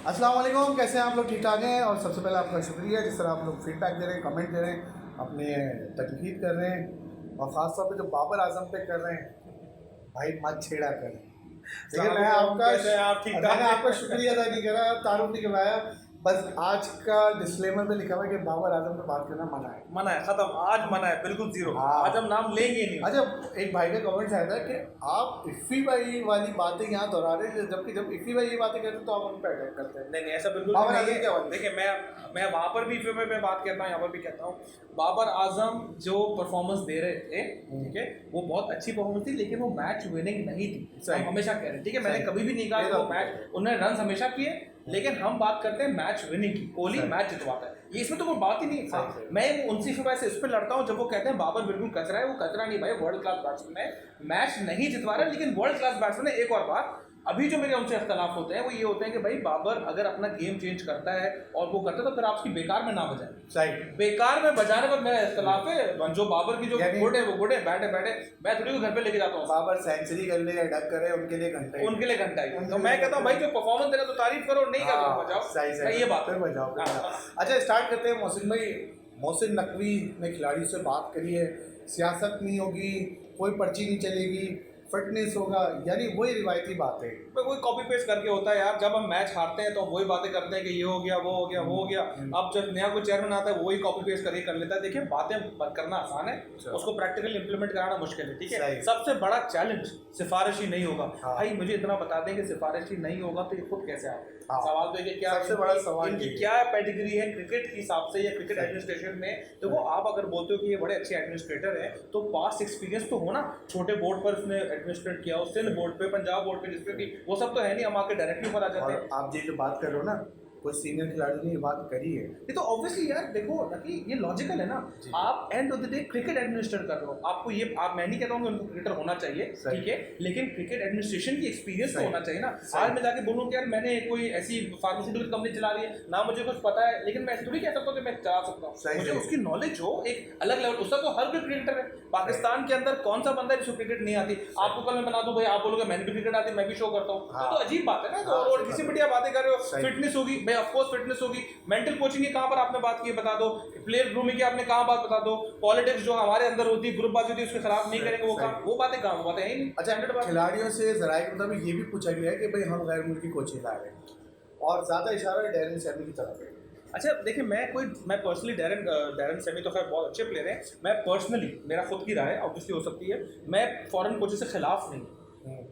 अस्सलाम वालेकुम, कैसे हैं आप लोग? ठीक ठाक हैं। और सबसे पहले आपका शुक्रिया जिस तरह आप लोग फीडबैक दे रहे हैं, कमेंट दे रहे हैं, अपने तनकीद कर रहे हैं और ख़ास तौर पे जो बाबर आजम पे कर रहे हैं, भाई मत छेड़ा करें। देखिए कैसे हैं आप? ठीक ठाक मैंने हैं? आपका शुक्रिया अदा नहीं करा, तारुफ नहीं करवाया। बस आज का डिस्क्लेमर में लिखा हुआ है कि बाबर आजम पे बात करना मना है। मना है, खत्म। आज मना है, बिल्कुल जीरो। हाँ। आज हम नाम लेंगे नहीं। अच्छा, एक भाई का कमेंट आया था कि आप इफ़ी भाई वाली बातें यहाँ दोहरा रहे हैं, जबकि जब इफ़ी भाई ये बातें करते हैं तो आप उन पर अटैक करते हैं। नहीं नहीं, ऐसा बिल्कुल बाबर भी आजम नहीं क्या है। बात है? देखिए, मैं वहाँ पर भी फिर मैं बात कहता हूँ, यहाँ पर भी कहता हूँ। बाबर आजम जो परफॉर्मेंस दे रहे थे, ठीक है, वो बहुत अच्छी परफॉर्मेंस थी, लेकिन वो मैच विनिंग नहीं थी। सही। हम हमेशा कह रहे हैं, ठीक है, मैंने सही। कभी भी नहीं कहा कि वो मैच, उन्होंने रन हमेशा किए, लेकिन हम बात करते हैं मैच विनिंग की। कोहली सही। मैच जितवाता है, ये इसमें तो कोई बात ही नहीं। सही, हाँ, सही। मैं उनसे फिर वैसे इस पर लड़ता हूँ जब वो कहते हैं बाबर बिल्कुल कचरा है। वो कचरा नहीं भाई, वर्ल्ड क्लास बैट्समैन है, मैच नहीं जितवा रहा, लेकिन वर्ल्ड क्लास बैट्समैन है। एक और बात, अभी जो मेरे उनसे इख्तलाफ होते हैं वो ये होते हैं कि भाई बाबर अगर अपना गेम चेंज करता है और वो करता है तो फिर आप उसकी बेकार में ना बजाएं। सही। बेकार में बजाने पर मेरा इख्तलाफ है। जो बाबर की जो यानी- गुड है वो गुड है, बैड है बैड है। मैं थोड़ी को घर पे लेके जाता हूँ, बाबर सेंचुरी कर ले या डक करे, उनके लिए घंटा ही। उनके लिए घंटा ही। तो मैं कहता हूँ भाई जो परफॉर्मेंस दे रहा है तो तारीफ करो, नहीं कर हाँ, तो बजाओ। सही सही। ये बात फिर है। बजाओ, फिर बजाओ। हाँ। अच्छा, स्टार्ट करते हैं। मोहसिन भाई, मोहसिन नकवी ने खिलाड़ियों से बात करी है, सियासत नहीं होगी, कोई पर्ची नहीं चलेगी, फिटनेस होगा, यानी वही रिवायती बात है। भाई वही कॉपी पेस्ट करके होता है यार। जब हम मैच हारते हैं तो हम वही बातें करते हैं कि ये हो गया, वो हो गया, वो हो गया। अब जब नया कोई चेयरमैन आता है वही कॉपी पेस्ट करके कर लेता है। देखिए, बातें करना आसान है, उसको प्रैक्टिकली इंप्लीमेंट कराना मुश्किल है, ठीक है। सबसे बड़ा चैलेंज सिफारिशी नहीं होगा। हाँ। भाई मुझे इतना बता दें कि सिफारिशी नहीं होगा तो ये खुद कैसे आए? हाँ। सवाल तो ये क्या, सबसे बड़ा सवाल इनकी ये है। क्या पेडिग्री है क्रिकेट के हिसाब से या क्रिकेट एडमिनिस्ट्रेशन में? देखो, आप अगर बोलते हो कि ये बड़े अच्छे एडमिनिस्ट्रेटर हैं तो पास्ट एक्सपीरियंस तो हो ना। छोटे बोर्ड पर उसने एडमिनिस्ट्रेट किया, उससे बोर्ड पे, पंजाब बोर्ड पे जिसपे भी, वो सब तो है नहीं। हम आके डायरेक्टली ऊपर आ जाते हैं। और आप ये जो बात कर रहे हो ना, कोई सीनियर खिलाड़ी ने ये बात करी है। ये तो ऑब्वियसली यार, देखो कि ये लॉजिकल है ना। आप and of the day cricket administrate कर रहे हो, आपको ये, आप, मैं नहीं कहता हूँ कि उनको क्रिकेटर होना चाहिए, ठीक है, लेकिन क्रिकेट एडमिनिस्ट्रेशन की एक्सपीरियंस तो होना चाहिए ना। आज मैं जाके बोलूँ कि यार मैंने कोई ऐसी फार्मास्यूटिकल कंपनी चला रही है ना, मुझे कुछ पता है, लेकिन मैं ऐसे थोड़ी कह सकता हूँ कि मैं चला सकता हूँ। मुझे उसकी नॉलेज हो एक अलग लेवल। उसका तो हर कोई क्रिकेटर है। पाकिस्तान के अंदर कौन सा बंदा है जिसको क्रिकेट नहीं आती? आपको कल मैं बना दूं भाई, आप बोलोगे मैंने भी क्रिकेट आती, मैं भी शो करता हूँ, तो अजीब बात है ना। तो और किसी बढ़िया बातें कर रहे हो, फिटनेस होगी भाई, ऑफकोर्स फिटनेस होगी। मेंटल कोचिंग की कहां पर आपने बात की बता दो, प्लेयर ग्रूमिंग की आपने कहां बात बता दो, पॉलिटिक्स जो हमारे अंदर होती है, ग्रुपबाजी होती है, उसके खिलाफ नहीं करेंगे, वो काम, वो बातें कहां, वो बातें है ही नहीं। अच्छा, खिलाड़ियों से जराये के मुताबिक ये भी पूछा गया है कि भाई हम गैर मुल्की कोचिंग ला रहे हैं और ज़्यादा इशारा डैरेन सैमी की तरफ है। अच्छा देखिए, मैं पर्सनली डैरेन सेमी तो खैर बहुत अच्छे प्लेयर हैं। मैं पर्सनली, मेरा खुद की राय ऑब्वियसली हो सकती है, मैं फॉरेन कोचेस से खिलाफ नहीं।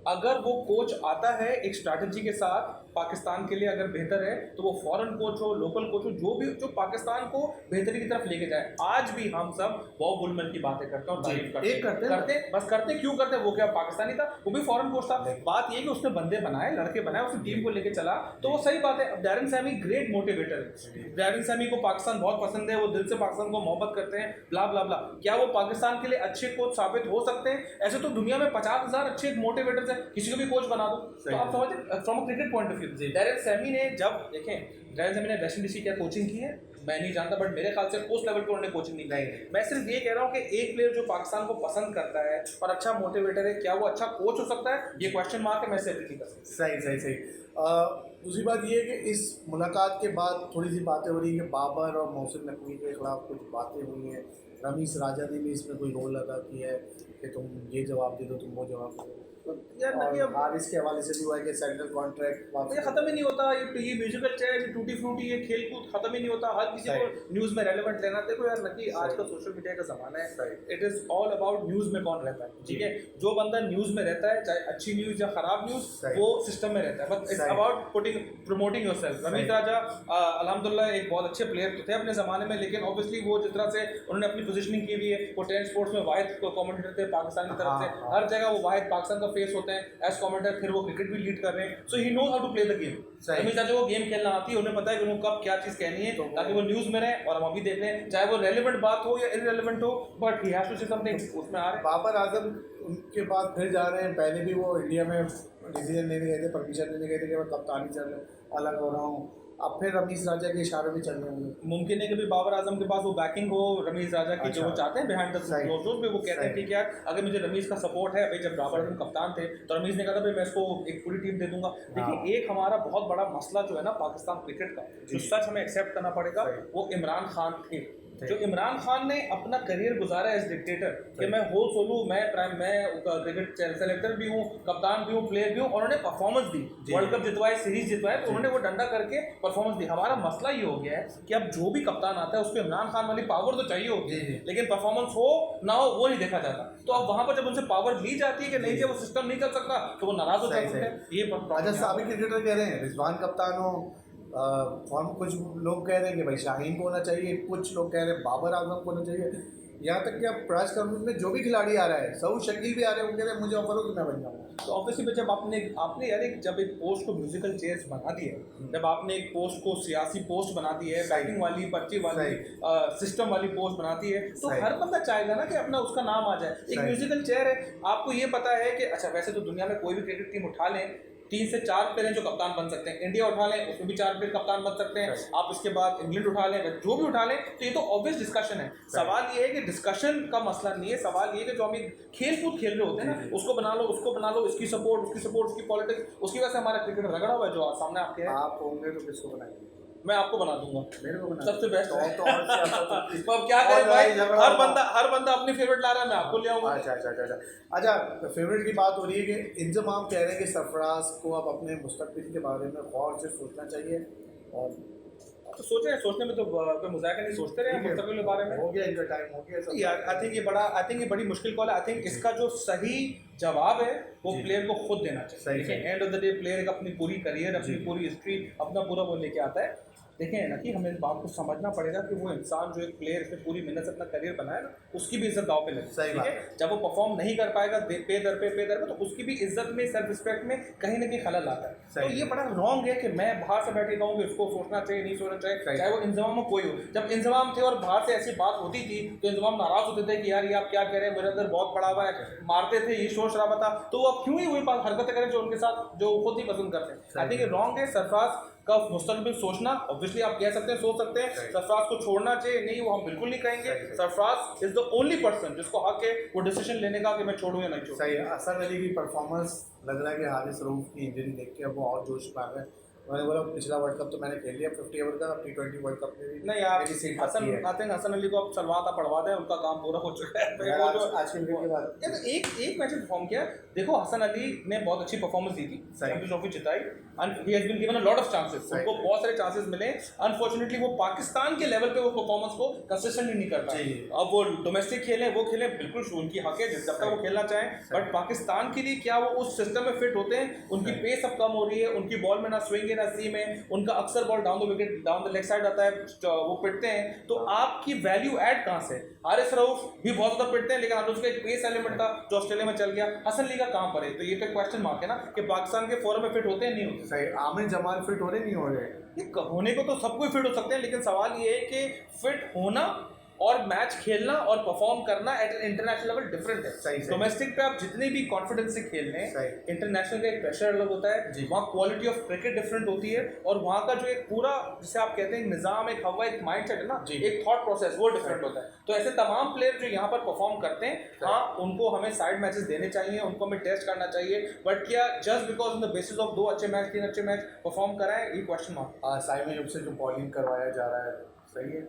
अगर वो कोच आता है एक स्ट्रैटेजी के साथ पाकिस्तान के लिए, अगर बेहतर है तो वो फॉरेन कोच हो, लोकल कोच हो, जो भी, जो पाकिस्तान को बेहतरी की तरफ लेके जाए। आज भी हम सब बॉब वुलमैन की बातें करते हैं और तारीफ करते हैं, बस करते क्यों करते हैं? वो क्या पाकिस्तानी था? वो भी फॉरेन कोच था। बात ये कि उसने बंदे बनाए, लड़के बनाए, उसने टीम को लेके चला, तो वो सही बात है। अब डैरेन सैमी ग्रेट मोटिवेटर है। डैरेन सैमी को पाकिस्तान बहुत पसंद है, वो दिल से पाकिस्तान को मोहब्बत करते हैं, ब्ला ब्ला ब्ला। क्या वो पाकिस्तान के लिए अच्छे कोच साबित हो सकते हैं? ऐसे तो दुनिया में 50,000 अच्छे मोटिवेटर्स हैं, किसी को भी कोच बना दो। तो आप समझे, from cricket point of view, Darren Sammy ने, जब देखें, डैरेन सैमी ने वेस्ट इंडीज की क्या कोचिंग की है मैं नहीं जानता, बट मेरे ख्याल से उस लेवल पर उन्होंने कोचिंग नहीं की। मैं सिर्फ ये कह रहा हूँ कि एक प्लेयर जो पाकिस्तान को पसंद करता है और अच्छा मोटिवेटर है, क्या वो अच्छा कोच हो सकता है? ये क्वेश्चन मार्क है, मैं से नहीं कर सकता। सही सही सही। दूसरी बात ये है कि इस मुलाकात के बाद थोड़ी सी बातें हो रही है कि बाबर और मोहसिन नकवी के खिलाफ कुछ बातें हुई हैं। रमीश राजा ने भी इसमें कोई रोल अदा किया है कि तुम ये जवाब दे दो, तुम वो जवाब दे दो। यार नकी, अब हारिस के हवाले से भी हुआ है कि सेंट्रल कॉन्ट्रैक्ट ये खत्म ही नहीं होता। ये म्यूजिकल चेयर, ये टूटी फ्रूटी, ये खेल कूद खत्म ही नहीं होता। हर किसी को न्यूज़ में रेलेवेंट लेना। देखो यार नकी, आज का सोशल मीडिया का जमाना है, it is all about news में कौन रहता है, ठीक है। जो बंदा न्यूज़ में रहता है, चाहे अच्छी न्यूज़ या खराब न्यूज़, वो सिस्टम में रहता है, but it's about promoting yourself. Rameez Raja अल्हम्दुलिल्लाह एक बहुत अच्छे प्लेयर तो थे अपने ज़माने में, लेकिन ऑब्वियसली वो जिस तरह से उन्होंने अपनी पोजीशनिंग की हुई है, वो 10 स्पोर्ट्स में वाहिद कमेंटेटर थे पाकिस्तान की तरफ से। हर जगह वो वाहिद पाकिस्तान का फेस होते हैं एज कमेंटेटर, फिर वो क्रिकेट भी लीड कर रहे हैं। So he knows how to play the game. Rameez Raja को गेम खेलना आती है, उन्हें पता है कि उनको कब क्या चीज़ कहनी है, ताकि वो न्यूज़ में रहे और हम अभी देख रहे हैं, चाहे वो रेलिवेंट बात हो या इररिलेवेंट हो, but he has to say something, उसमें आ रहे हैं। बाबर आजम उनके बाद फिर जा रहे हैं। पहले भी वो इंडिया में डिसीजन लेने गए थे, परमिशन लेने गए थे कि मैं कप्तानी से अलग हो रहा हूँ, अब फिर रमीज राजा के इशारे भी चलने होंगे। मुमकिन है कि भी बाबर आजम के पास वो बैकिंग हो रमीज राजा की, जो वो चाहते हैं बिहाइंड द सही। क्लोज डोर्स पे, वो कहते हैं सही। ठीक है यार, अगर मुझे रमीज का सपोर्ट है, भाई जब बाबर आजम कप्तान थे तो रमीज ने कहा था भाई मैं इसको एक पूरी टीम दे दूंगा। हाँ। देखिए एक हमारा बहुत बड़ा मसला जो है ना पाकिस्तान क्रिकेट का, जो सच हमें एक्सेप्ट करना पड़ेगा, सही। वो इमरान खान थे। सही। जो इमरान खान ने अपना करियर गुजारा एज डिक्टेटर कि मैं हो सोलू, मैं क्रिकेट सेलेक्टर भी हूँ, कप्तान भी हूँ, प्लेयर भी हूँ, और उन्होंने परफॉर्मेंस दी, वर्ल्ड कप जितवाए, सीरीज जितवाए, तो उन्होंने वो डंडा करके परफॉर्मेंस दी। हमारा मसला ये हो गया है कि अब जो भी कप्तान आता है उसको इमरान खान वाली पावर तो चाहिए होगी, लेकिन परफॉर्मेंस हो ना हो वो नहीं देखा जाता। तो अब वहां पर जब उनसे पावर ली जाती है कि नहीं जी वो सिस्टम नहीं चल सकता, तो वो नाराज हो जाते हैं। ये अच्छा, साबिक क्रिकेटर कह रहे हैं रिजवान कप्तान हो, फॉर्म कुछ लोग कह रहे हैं कि भाई शाहीन को होना चाहिए, कुछ लोग कह रहे हैं बाबर आजम को होना चाहिए, यहाँ तक कि अब प्राइस कॉन्फ्रेंस में जो भी खिलाड़ी आ रहा है, सऊद शकील भी आ रहे हैं, वो कह रहे हैं मुझे ऑफर हो कि मैं बन जाऊँगा। तो ऑब्वियसली जब आपने यार जब एक पोस्ट को म्यूजिकल चेयर्स बना दी है, जब आपने एक पोस्ट को सियासी पोस्ट बना दी है, बैटिंग वाली, पर्ची वाली, सिस्टम वाली पोस्ट बनाती है, तो हर बंदा चाहेगा ना कि अपना उसका नाम आ जाए। एक म्यूजिकल चेयर है, आपको ये पता है कि अच्छा वैसे तो दुनिया में कोई भी क्रिकेट टीम उठा लें 3 से 4 प्लेयर हैं जो कप्तान बन सकते हैं, इंडिया उठा लें उसमें भी 4 प्लेयर कप्तान बन सकते हैं, आप इसके बाद इंग्लैंड उठा लें, जो भी उठा लें, तो ये तो ऑब्वियस डिस्कशन है। सवाल ये है कि डिस्कशन का मसला नहीं है, सवाल ये है कि जो हम एक खेल कूद खेल रहे होते हैं ना, उसको बना लो, उसको बना लो, इसकी सपोर्ट, उसकी पॉलिटिक्स, उसकी वजह से हमारा क्रिकेट रगड़ा हुआ है जो सामने आपके है। आप होंगे तो किसको बनाएंगे? मैं आपको बना दूंगा, मेरे को बना सबसे बेस्ट है। तो और तो अब क्या करें भाई, हर बंदा अपनी फेवरेट ला रहा है, मैं आपको ले आऊंगा। अच्छा, फेवरेट की बात हो रही है कि इंजमाम कह रहे हैं कि सरफराज को अब अपने मुस्तकबिल के बारे में गौर से सोचना चाहिए, और तो सोचने में तो कोई मजाक नहीं, सोचते रहे मुस्तकबिल के बारे में। हो गया इनका टाइम, हो गया सब। यार आई थिंक ये बड़ी मुश्किल कॉल है। आई थिंक इसका जो सही जवाब है वो प्लेयर को खुद देना चाहिए। देखिए and of the day player एक अपनी पूरी करियर, अपनी पूरी हिस्ट्री, अपना पूरा वो लेके आता है। देखें ना कि हमें इस बात को समझना पड़ेगा कि वो इंसान जो एक प्लेयर इसने पूरी मेहनत से अपना करियर बनाया ना, उसकी भी इज्जत दांव पे लगी। सही बात है। जब वो परफॉर्म नहीं कर पाएगा पे दर पे तो उसकी भी इज्जत में, सेल्फ रिस्पेक्ट में कहीं ना कहीं खलल आता है। तो ये बड़ा रॉन्ग है कि मैं बाहर से बैठे कहूँ कि उसको सोचना चाहिए, नहीं सोचना चाहिए, चाहे वो इंजमाम में कोई हो। जब इंजमाम थे और बाहर से ऐसी बात होती थी तो इंजमाम नाराज होते थे कि यार ये आप क्या कह रहे हैं, मेरे अंदर बहुत पड़ा हुआ है, मारते थे, ये शोर शराबा था, तो अब क्यों ही वही हरकतें करें जो उनके साथ जो खुद ही पसंद करते हैं। आई थिंक ये रॉन्ग है। सरफराज का मुस्तकबिल सोचना, ऑब्वियसली आप कह सकते हैं, सोच सकते हैं सरफराज को छोड़ना चाहिए, नहीं वो हम बिल्कुल नहीं कहेंगे। Sarfaraz is the only person जिसको हक है वो डिसीजन लेने का कि मैं छोड़ूं या नहीं छोड़ूं। सही है। असर अली की परफॉर्मेंस लग रहा है कि हारिस रऊफ की इंजरी देख के अब वो और जोश में आ गए। मैंने बोला पिछला वर्ल्ड कप तो मैंने खेल लिया 50 ओवर का, T20 वर्ल्ड कप में भी नहीं यार, हसन अली को अब चलवाता पड़वा दें, उनका काम पूरा हो चुका है। आज के के बाद एक मैच परफॉर्म किया, देखो हसन अली ने बहुत अच्छी परफॉर्मेंस दी थी, चैंपियंस ट्रॉफी जिताई, and he has been given a lot of chances, उनको बहुत सारे चांसेस मिले। अनफॉर्चुनेटली वो पाकिस्तान के लेवल पे वो परफॉर्मेंस को कंसिस्टेंटली नहीं कर पाए। अब वो डोमेस्टिक खेले, वो खेले, बिल्कुल उनकी हक है जब तक वो खेलना चाहें, बट पाकिस्तान के लिए क्या वो उस सिस्टम में फिट होते हैं? उनकी पेस अब कम हो रही है, उनकी बॉल में ना स्विंग है ना सीम है, उनका अक्सर ball down the wicket, down the leg side आता है, वो पिटते हैं, तो आपकी वैल्यू ऐड कहाँ से? हारिस रऊफ भी बहुत ज़्यादा पिटते हैं, लेकिन आज उसका एक पेस एलिमेंट था जो ऑस्ट्रेलिया में चल गया। हसन अली का कहाँ पर है? तो ये तो क्वेश्चन मार्क है ना कि पाकिस्तान के फोरम में फिट होते हैं, नहीं होते। सही, आमिर जमाल फिट हो रहे नहीं हो रहे? ये होने को तो सब कोई फिट हो सकते हैं, लेकिन सवाल ये है कि फिट होना और मैच खेलना और परफॉर्म करना एट इंटरनेशनल लेवल डिफरेंट है। डोमेस्टिक पे आप जितने भी कॉन्फिडेंस से खेल रहे हैं, इंटरनेशनल का एक प्रेशर अलग होता है, वहाँ क्वालिटी ऑफ क्रिकेट डिफरेंट होती है, और वहाँ का जो एक पूरा जिसे आप कहते हैं निज़ाम, एक हवा, एक माइंड सेट है ना, एक थॉट प्रोसेस, वो डिफरेंट होता है। तो ऐसे तमाम प्लेयर जो यहाँ पर परफॉर्म करते हैं, हाँ उनको हमें साइड मैचेस देने चाहिए, उनको हमें टेस्ट करना चाहिए, बट क्या just because on the basis of 2 अच्छे मैच 3 अच्छे मैच परफॉर्म कराएं, ये क्वेश्चन मार्क। साइमन यूब से जो बॉलिंग करवाया जा रहा है सही है?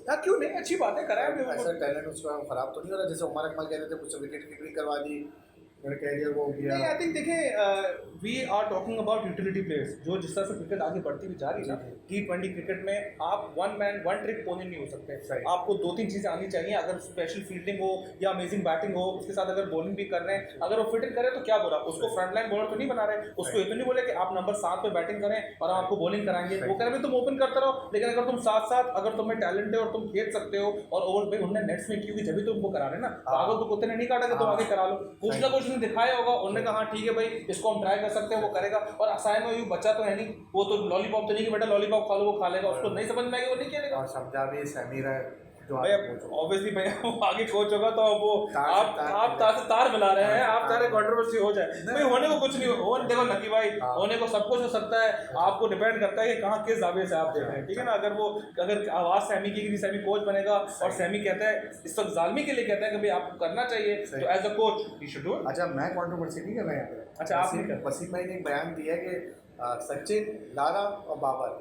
हाँ क्यों नहीं, अच्छी बात है, कराया भी। ऐसा टैलेंट उसका खराब तो नहीं हो रहा जैसे उमर अकमल कह रहे थे, मुझसे विकेट कीपिंग करवा दी, मेरा कैरियर वो हो गया। नहीं, आई थिंक देखें we are talking about utility players, जो जिस तरह से क्रिकेट आगे बढ़ती हुई जा रही है ना, T20 क्रिकेट में आप one man one trick pony नहीं हो सकते। आपको 2-3 चीज़ें आनी चाहिए, अगर स्पेशल फील्डिंग हो या अमेजिंग बैटिंग हो, उसके साथ अगर बॉलिंग भी कर रहे हैं, अगर वो फिटिंग करे तो क्या बुरा, उसको फ्रंट लाइन बॉलर तो नहीं बना रहे, उसको ये तो नहीं बोले कि आप नंबर 7 पे बैटिंग करें और हम आपको बॉलिंग कराएंगे, वो कह रहे तुम ओपन करते रहो, लेकिन अगर तुम साथ अगर तुम्हें टैलेंट है और तुम खेल सकते हो और ओवर भाई उन्होंने नेट्स में की हुई जब भी तुमको करा रहे ना, पागल तो कुत्ते ने नहीं काटा कि तुम आगे करा लो, कुछ ना कुछ उसने दिखाया होगा, उन्होंने कहा ठीक है भाई इसको हम ट्राई कर सकते हैं, वो करेगा। और असाइन में बच्चा तो है नहीं, वो तो लॉलीपॉप तो नहीं कि बेटा लॉलीपॉप खा लो, वो खा लेगा, उसको नहीं समझ में आएगी वो नहीं खेलेगा। और समझा भी समीर है, जो भाई आगे कोच होगा। ऑब्वियसली भैया वो आगे कोच होगा तो वो तार से आप तार आप तार से तार मिला रहे हैं, आप तार तारे से- कंट्रोवर्सी हो जाए भाई, होने को कुछ नहीं हो, देखो नकी भाई हाँ। होने को सब कुछ हो सकता है, आपको डिपेंड करता है कि कहाँ किस दावे से आप देख रहे हैं, ठीक है ना। अगर आवाज़ सैमी की सैमी कोच बनेगा और सैमी कहता है इस वक्त जालमी के लिए कहता है कि भाई आपको करना चाहिए, तो as a coach he should do. अच्छा, मैं कंट्रोवर्सी नहीं कर रहा यहाँ पे। अच्छा, आप नहीं कर रहे। वसीम भाई ने एक बयान दिया कि सचिन, लारा और बाबर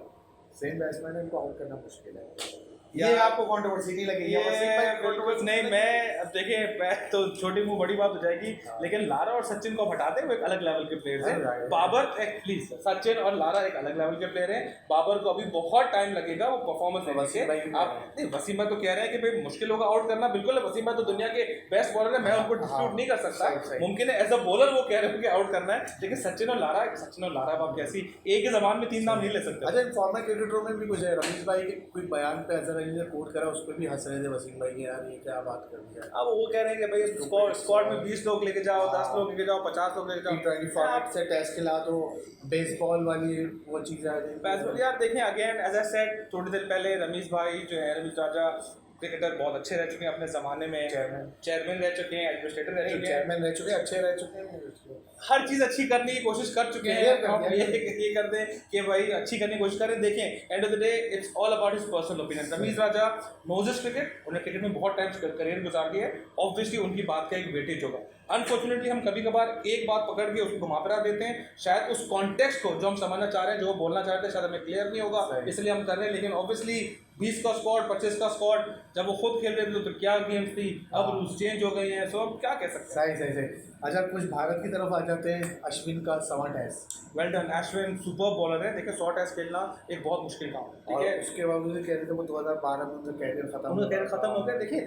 सेम बैट्समैन है, इनको आउट करना मुश्किल है। ये यार, आपको कंट्रोवर्सी नहीं लगी? ये वसीम भाई बिल्कुल controversy नहीं, लगी? मैं अब देखिए मैं तो छोटी मुंह बड़ी बात हो जाएगी, हाँ। लेकिन लारा और सचिन को हटाते हुए एक अलग लेवल के प्लेयर्स हाँ, हैं। right. बाबर एक प्लीज, सचिन और लारा एक अलग लेवल के प्लेयर हैं। बाबर को अभी बहुत टाइम लगेगा वो परफॉर्मेंस देने वसीम भाई के। भी आप नहीं, वसीम भाई तो कह रहे हैं कि भाई मुश्किल होगा आउट करना, बिल्कुल है, वसीम भाई तो दुनिया के बेस्ट बॉलर है, मैं उनको डिस्प्यूट नहीं कर सकता, सही, सही। मुमकिन है एज अ बॉलर वो कह रहे हो कि आउट करना है, लेकिन सचिन और लारा आप कैसी एक ही जबान में तीन नाम नहीं ले सकते। अच्छा, फॉर्मर क्रिकेटरों में भी कुछ है। रमेश भाई के कोई बयान पे अजहर अली ने कोट करा, उस पर भी हंस रहे थे वसीम भाई के, यार ये क्या बात कर दिया। अब वो कह रहे हैं कि भाई स्क्वाड में 20 लोग लेके जाओ, 10 लोग लेके जाओ, 50 लोग लेके जाओ। T20 फॉर्मेट से टेस्ट खिला दो, बेसबॉल वाली वो चीज़ें आ बेसबॉल यार देखें, अगेन एज आई सेड थोड़ी देर पहले, रमेश भाई जो है, रमेश राजा क्रिकेटर बहुत अच्छे रह चुके हैं अपने ज़माने में, चेयरमैन रह चुके हैं, एडमिनिस्ट्रेटर रह चुके हैं, चेयरमैन रह चुके हैं, अच्छे रह चुके हैं, हर चीज़ अच्छी करने की कोशिश कर चुके Clear हैं। कर हम दिया। ये कर दें कि भाई अच्छी करने की कोशिश करें। देखें end of the day it's all about his personal opinion. Ramiz Raja knows cricket, उन्हें क्रिकेट में बहुत टाइम करियर गुजार दिया है, ऑब्वियसली उनकी बात का एक वेटेज होगा। अनफॉर्चुनेटली हम कभी कभार एक बात पकड़ के उसको घुमा फिरा देते हैं, शायद उस कॉन्टेक्स्ट को जो हम समझना चाह रहे हैं, जो वो बोलना चाह रहे थे, शायद हमें क्लियर नहीं होगा, सही। इसलिए हम कर रहे हैं। लेकिन ऑब्वियसली 20 का स्क्वाड, 25 का स्क्वाड, जब वो खुद खेल रहे थे तो क्या गेम्स थी, अब हाँ। रूल्स चेंज हो गए हैं, सो अब क्या कह सकते हैं। सही। अच्छा, कुछ भारत की तरफ आ जाते हैं। अश्विन का 100 test, well done, Ashwin super bowler है। देखिए 100 टेस्ट खेलना एक बहुत मुश्किल काम है, और ठीक है। उसके बावजूद कह रहे थे वो 2012 में उनका कैरियर खत्म उनका कैरियर खत्म हो गया। देखिए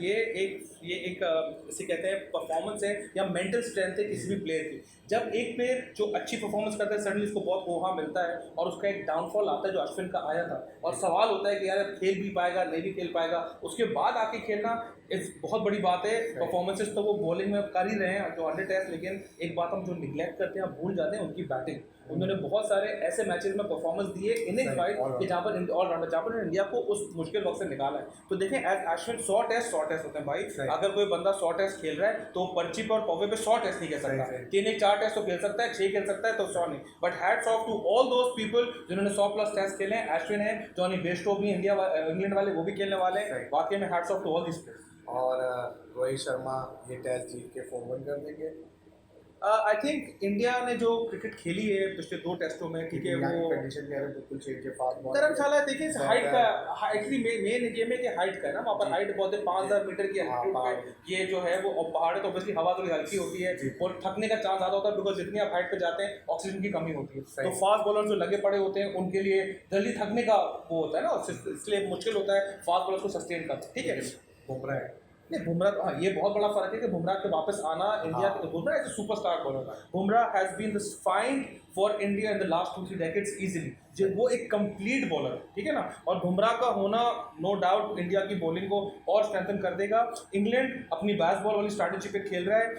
ये एक इसे कहते हैं परफॉर्मेंस है या मेंटल स्ट्रेंथ है किसी भी प्लेयर की। जब एक प्लेयर जो अच्छी परफॉर्मेंस करता है सडनली उसको बहुत ओहा मिलता है और उसका एक डाउनफॉल आता है, जो अश्विन का आया था, और सवाल होता है कि यार खेल भी पाएगा नहीं भी खेल पाएगा, उसके बाद आके खेलना इस बहुत बड़ी बात है। परफॉर्मेंसेस तो वो बॉलिंग में कर ही रहे हैं जो 100 टेस्ट, लेकिन एक बात हम जो निगलेक्ट करते हैं, भूल जाते हैं उनकी बैटिंग। उन्होंने बहुत सारे ऐसे मैचेस में परफॉर्मेंस दिए इनिंग वाइज कि जहाँ पर ऑलराउंडर, जहाँ पर इंडिया को उस मुश्किल वक्त से निकाला है। तो देखें एज अश्विन 100 टेस्ट होते हैं भाई। अगर कोई बंदा 100 टेस्ट खेल रहा है तो पर्ची पर और पवे पे 100 टेस्ट नहीं खेल सकता, 4 टेस्ट तो खेल सकता है, 6 खेल सकता है, तो 100 नहीं। But hats off to all those people जिन्होंने 100+ टेस्ट खेले हैं। अश्विन है, जॉनी बेस्टो भी इंग्लैंड वाले, वो भी खेलने वाले हैं। वाकई में hats off to all this players. और रोहित शर्मा ये टेस्ट जीत के 4-1 कर देंगे। आई थिंक इंडिया ने जो क्रिकेट खेली है पिछले 2 टेस्टों में, ठीक है, वो कंडीशन कह रहे हैं बिल्कुल चेंज है, फास्ट बॉल धर्मशाला देखिए हाइट का, एक्चुअली मेन गेम है कि हाइट का है ना, वहाँ पर हाइट बहुत है, 5000 मीटर की एल्टीट्यूड पे ये जो है वो, और पहाड़ है तो ऑब्वियसली हवा थोड़ी हल्की होती है और थकने का चांस ज़्यादा होता है, बिकॉज जितनी आप हाइट पे जाते हैं ऑक्सीजन की कमी होती है। तो फास्ट बॉलर जो लगे पड़े होते हैं उनके लिए जल्दी थकने का वो होता है ना, इसलिए मुश्किल होता है फास्ट बॉलर को सस्टेन करना, ठीक है। बुमराह है। नहीं, बुमराह, हाँ, ये बहुत बड़ा फर्क है कि बुमराह के वापस आना इंडिया के, Bumrah as a superstar bowler, Bumrah has been the find for India in the last 2-3 decades easily, जो वो एक कंप्लीट बॉलर है, ठीक है ना। और बुमराह का होना नो डाउट इंडिया की बॉलिंग को और स्ट्रेंथन कर देगा। इंग्लैंड अपनी बैस बॉल वाली स्ट्रैटेजी पे खेल रहा है,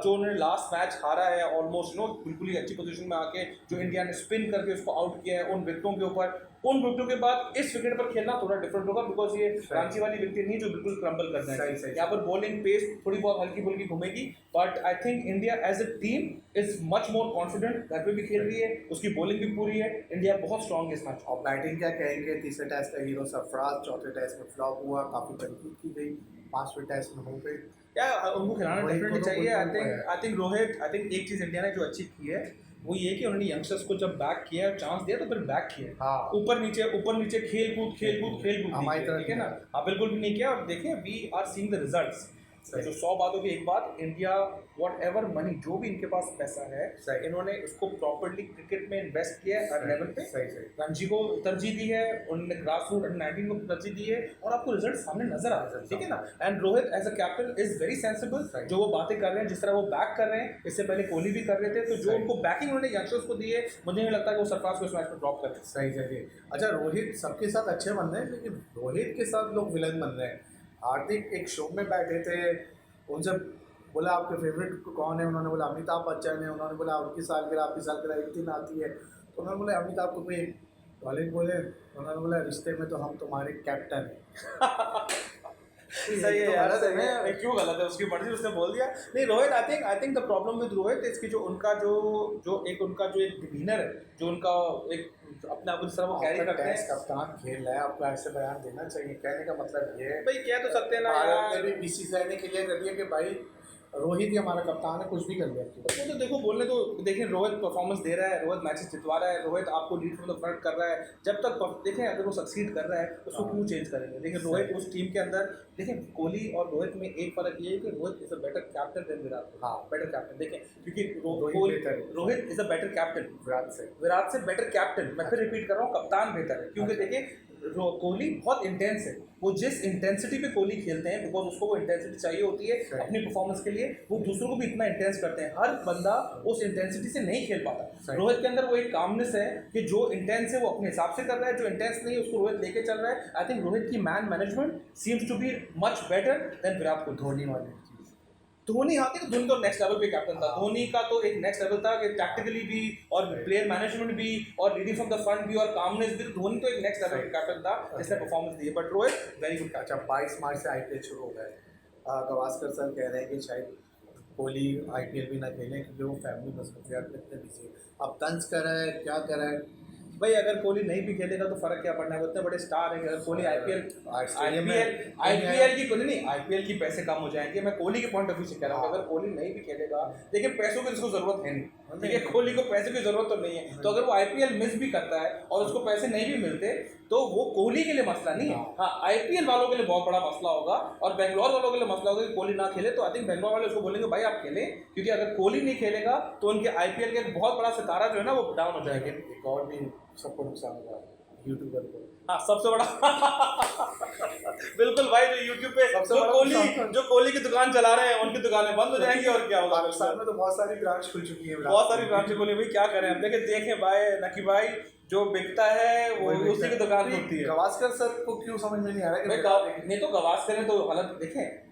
जो उन्होंने लास्ट मैच हारा है ऑलमोस्ट बिल्कुल ही अच्छी पोजीशन में आके, जो इंडिया ने स्पिन करके उसको आउट किया है उन विकेटों के ऊपर। उन विकेटों के बाद इस विकेट पर खेलना थोड़ा डिफरेंट होगा, बिकॉज ये रांची वाली विकेट नहीं जो बिल्कुल क्रम्बल कर जाएगी। यहाँ पर बॉलिंग पेस थोड़ी बहुत हल्की फुल्की घूमेगी, but I think India as a team is much more confident. घर पे भी खेल रही है, उसकी बॉलिंग भी पूरी है, इंडिया बहुत स्ट्रॉन्ग है इस मैच। और बैटिंग क्या कहेंगे? तीसरे टेस्ट का हीरो सरफराज, चौथे टेस्ट में फ्लॉप हुआ, काफ़ी तनकीद की गई, 5वें टेस्ट में हो गई। क्या उनको खिलाना वही डेफिनेटली तो चाहिए। कोई आई थिंक रोहित, आई थिंक एक चीज़ इंडिया ने जो अच्छी की है वो ये कि उन्होंने यंगस्टर्स को जब बैक किया, चांस दिया, तो फिर बैक किया। हाँ। ऊपर नीचे खेल कूद हमारी तरफ ठीक है ना। हाँ, बिल्कुल भी नहीं किया। और देखें we are seeing the results. जो 100 बातों की एक बात, इंडिया वॉट एवर मनी जो भी इनके पास पैसा है, इन्होंने उसको प्रॉपर्ली क्रिकेट में इन्वेस्ट किया है हर लेवल पे। रणजी को तरजीह दी है, उन्होंने ग्रास रूट अंडर-19 को तरजीह दी है, और आपको रिजल्ट सामने नजर आ रहा है, ठीक है ना। And Rohit as a captain is very sensible, जो वो बातें कर रहे हैं, जिस तरह वो बैक कर रहे हैं, इससे पहले कोहली भी कर रहे थे, तो जो उनको बैकिंग उन्होंने यंगस्टर्स को दी है, मुझे नहीं लगता कि वो सरफराज को इस मैच में ड्रॉप करें। सही। अच्छा, रोहित सबके साथ अच्छे बन रहे हैं, लेकिन रोहित के साथ लोग विलन बन रहे हैं। हार्दिक एक शो में बैठे थे, उनसे बोला आपके फेवरेट कौन है, उन्होंने बोला अमिताभ बच्चन है। उन्होंने बोला उनकी सालगिरह, आपकी सालगिरह एक दिन आती है, तो उन्होंने बोला अमिताभ को कोई वालिद बोले, उन्होंने बोला रिश्ते में तो हम तुम्हारे कैप्टन हैं। सही है तो यार, गलत है सही ना है। यार। नहीं, क्यों गलत है, उसकी मर्जी, उसने बोल दिया। नहीं Rohit, I think the problem with Rohit इसकी जो उनका जो एक उनका जो एक डिमीनर है, जो उनका एक अपने आप को जिस तरह वो कैरी आपका करते टेस्ट हैं। कप्तान खेल रहा है, आपको ऐसे बयान देना चाहिए। कहने का मतलब ये है, भाई कह तो सकते हैं ना भारत ने यार। भी बीसीसीआई ने क्लियर कर दिया कि भाई रोहित ही हमारा कप्तान है, कुछ भी कर लिया। वो तो देखो बोलने तो देखिए, रोहित परफॉर्मेंस दे रहा है, रोहित मैचेस जितवा रहा है, रोहित आपको लीड फ्रॉम द फ्रंट कर रहा है। जब तक देखें अगर वो सक्सीड कर रहा है उसको हाँ। क्यों चेंज करेंगे। देखिए रोहित उस टीम के अंदर, देखिए कोहली और रोहित में एक फर्क ये है कि Rohit is a better captain than Virat. हाँ। बेटर कैप्टन देखें, क्योंकि रोहित बेहतर है। Rohit is a better captain, Virat से बेटर कैप्टन। मैं फिर रिपीट कर रहा हूँ, कप्तान बेहतर है। क्योंकि अच्छा। देखिए कोहली बहुत इंटेंस है, वो जिस इंटेंसिटी पे कोहली खेलते हैं, बिकॉज उसको वो इंटेंसिटी चाहिए होती है सही। अपनी परफॉर्मेंस के लिए, वो दूसरों को भी इतना इंटेंस करते हैं। हर बंदा उस इंटेंसिटी से नहीं खेल पाता। सही। रोहित के अंदर वो एक कामनेस है कि जो इंटेंस है वो अपने हिसाब से कर रहा है, जो इंटेंस नहीं है उसको रोहित लेके चल रहा है। आई थिंक रोहित की man management seems to be much better than Virat Kohli. Dhoni वाली चीज़। धोनी, हाँ देखो धोनी तो नेक्स्ट लेवल पे कैप्टन था। धोनी का तो एक नेक्स्ट लेवल था कि टैक्टिकली भी और प्लेयर मैनेजमेंट भी और लीडिंग फ्रॉम द फ्रंट भी और कामनेस भी। धोनी तो एक नेक्स्ट लेवल पे कैप्टन था जिसने परफॉर्मेंस दी है। But Rohit very good. अच्छा, 22 मार्च से आईपीएल शुरू हो गया है। गवास्कर सर कह रहे हैं कि शायद कोहली आईपीएल भी ना खेलें क्योंकि वो फैमिली मसरूफियात में इतने बिजी है। अब तंज कर रहा है, क्या कर रहा है? भाई अगर कोहली नहीं भी खेलेगा तो फर्क क्या पड़ना है, वो इतने बड़े स्टार है कि अगर कोहली स्टेडियम आईपीएल की कोहली नहीं, आईपीएल की पैसे कम हो जाएंगे। मैं कोहली के पॉइंट ऑफ व्यू से कह रहा हूँ, हाँ। अगर कोहली नहीं भी खेलेगा, लेकिन पैसों की उसको जरूरत है नहीं, ठीक है, कोहली को पैसे की जरूरत तो नहीं है। तो अगर वो आईपीएल मिस भी करता है और उसको पैसे नहीं भी मिलते तो वो कोहली के लिए मसला नहीं है। हाँ, आईपीएल वालों के लिए बहुत बड़ा मसला होगा और बेंगलोर वालों के लिए मसला होगा कि कोहली ना खेले। तो आई थिंक बेंगलोर वाले उसको बोलेंगे भाई आप खेलें, क्योंकि अगर कोहली नहीं खेलेगा तो उनके आईपीएल के एक बहुत बड़ा सितारा जो है ना वो डाउन हो जाएगा। एक और भी सबको नुकसान होगा, यूट्यूबर को। हाँ सबसे बड़ा बिल्कुल भाई, जो यूट्यूब पे जो कोहली की दुकान चला रहे हैं उनकी दुकानें बंद हो जाएंगी और क्या होगा। पाकिस्तान में तो बहुत सारी ब्रांच खुल चुकी है, बहुत सारी ब्रांचें खोली भाई, क्या करें हम। देखें भाई नकी भाई, जो बिकता है वो उसी की दुकान होती है। गवास्कर सर को क्यों समझ में नहीं आ रहा कि नहीं तो गवास्कर तो हालत देखें,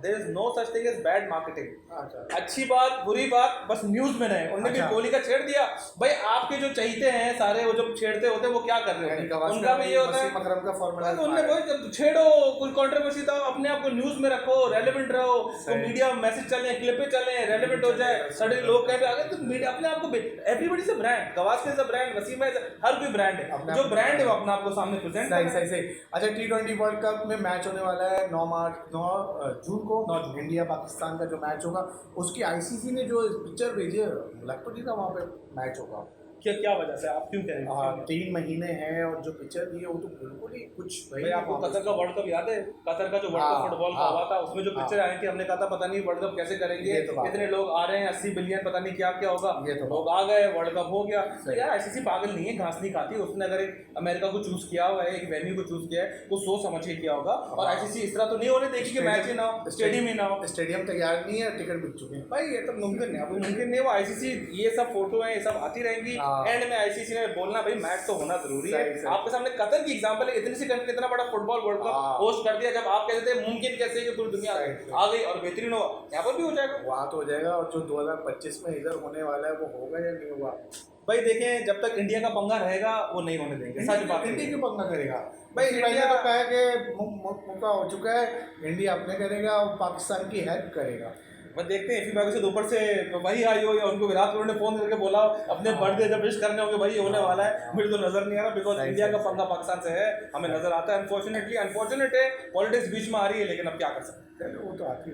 there is no such thing as bad marketing. अच्छा। अच्छी बात बुरी बात बस न्यूज में रहे। उन्होंने भी अच्छा। कोहली का छेड़ दिया। भाई आपके जो चहीते हैं सारे, वो जब छेड़ते होते हैं वो क्या कर रहे होते हैं, उनका भी ये होता है मकरम का फॉर्मूला। उनने वही जब छेड़ो, कुछ कंट्रोवर्सी था, अपने आप को न्यूज में रखो, रेलेवेंट रहो, तो मीडिया मैसेज चले, क्लिपें चले, रेलेवेंट हो जाए, सडनली लोग कहते हैं अगर तुम मीडिया अपने आप को, everybody is a brand, Gavaskar is a brand, Wasim है, हर कोई ब्रांड है। जो ब्रांड है वो अपने आप को सामने प्रेजेंट सही सही सही। अच्छा, T20 वर्ल्ड कप में मैच होने वाला है 9 जून को। इंडिया पाकिस्तान का जो मैच होगा उसकी आईसीसी ने जो पिक्चर भेजी है, लग तो नहीं था वहाँ पे मैच होगा। क्या वजह से आप क्यों कह रहे हैं? हाँ, 3 महीने हैं और जो पिक्चर दी है वो तो बिल्कुल ही कुछ भाई आपको कतर का वर्ल्ड कप याद है? कतर का जो वर्ल्ड कप फुटबॉल का हुआ था, उसमें जो पिक्चर आई थी, हमने कहा था पता नहीं वर्ल्ड कप कैसे करेंगे, इतने लोग आ रहे हैं, 80 बिलियन, पता नहीं क्या क्या होगा, लोग आ गए, वर्ल्ड कप हो गया। तो यार आईसीसी पागल नहीं है, घास नहीं खाती। उसने अगर एक अमेरिका को चूज किया हुआ है, एक वेन्यू को चूज किया है, वो सोच समझ के किया होगा। और आईसीसी इस तरह तो नहीं होने देगी कि मैच ही ना हो, स्टेडियम ही ना हो। स्टेडियम तैयार नहीं है, टिकट बिक चुके हैं भाई ये तो मुमकिन है, मुमकिन नहीं। वो आईसीसी ये सब फोटो है, ये सब आती रहेंगी, एंड में आईसीसी ने बोलना भाई मैच तो होना जरूरी है। आपके सामने कतर की एग्जांपल है, इतनी सी कंट्री इतना बड़ा फुटबॉल वर्ल्ड कप होस्ट कर दिया, जब आप कहते थे मुमकिन कैसे कि पूरी दुनिया आ गई और बेहतरीन होगा, यहाँ पर भी हो जाएगा, वहाँ तो हो जाएगा। और जो 2025 में इधर होने वाला है वो होगा या नहीं होगा? भाई देखें जब तक इंडिया का पंगा रहेगा वो नहीं होने देंगे। सच बात है। इंडिया क्यों पंगा करेगा भाई? इंडिया तो कहा कि मौका हो चुका है, इंडिया अपने करेगा और पाकिस्तान की हेल्प करेगा। मैं देखते हैं फीफा से ऊपर से वही आई हो या उनको विराट कोहली ने फोन करके बोला अपने बर्थडे जब विश करने होंगे भाई ये होने वाला है, मुझे तो नजर नहीं आ रहा, बिकॉज इंडिया का पंगा पाकिस्तान से है, हमें नजर आता है। अनफॉर्चुनेट है, पॉलिटिक्स बीच में आ रही है, लेकिन अब क्या कर सकते हैं, वो तो आती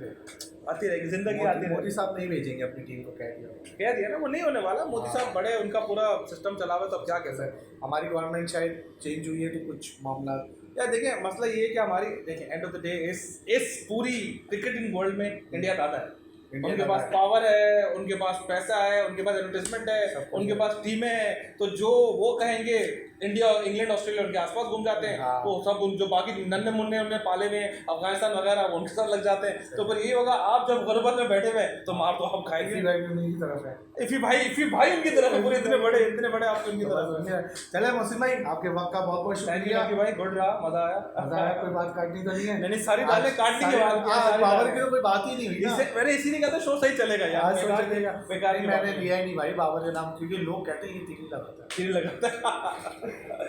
रहेगी जिंदगी आती रहेगी। मोदी साहब नहीं भेजेंगे अपनी टीम को, कह दिया ना, वो नहीं होने वाला। मोदी साहब बड़े, उनका पूरा सिस्टम चला हुआ, तो अब क्या कह सकते हैं। हमारी गवर्नमेंट शायद चेंज हुई है तो कुछ मामला यार देखिए मसला ये है कि हमारी, देखिए एंड ऑफ द डे इस पूरी क्रिकेटिंग वर्ल्ड में इंडिया दादा है। उनके पास पावर है, उनके पास पैसा है, उनके पास एडवर्टाइजमेंट है, उनके पास टीमें हैं, तो जो वो कहेंगे इंडिया, इंग्लैंड, ऑस्ट्रेलिया उनके आसपास घूम जाते हैं। वो सब जो बाकी नन्हे मुन्ने उन्हें पाले हुए अफगानिस्तान वगैरह उनके साथ लग जाते हैं। तो फिर यही होगा, आप जब गुर्बत में बैठे हुए तो मार तो आप खाएंगे। इफी भाई उनकी तरफ है पूरे, इतने बड़े आपके उनकी तरफ है। चले मोहसिन भाई, आपके वक्त का बहुत बहुत शुक्रिया भाई, गुड रहा, मजा आया। कोई बात काटनी तो नहीं है? नहीं, सारी दालें काटने के बाद पावर की तो कोई बात ही नहीं हुई। मैंने इसीलिए कहा था शो सही चलेगा यार, बेकार। मैंने लिया ही नहीं भाई बाबर का नाम, क्योंकि लोग कहते हैं ये तीर लगाता है।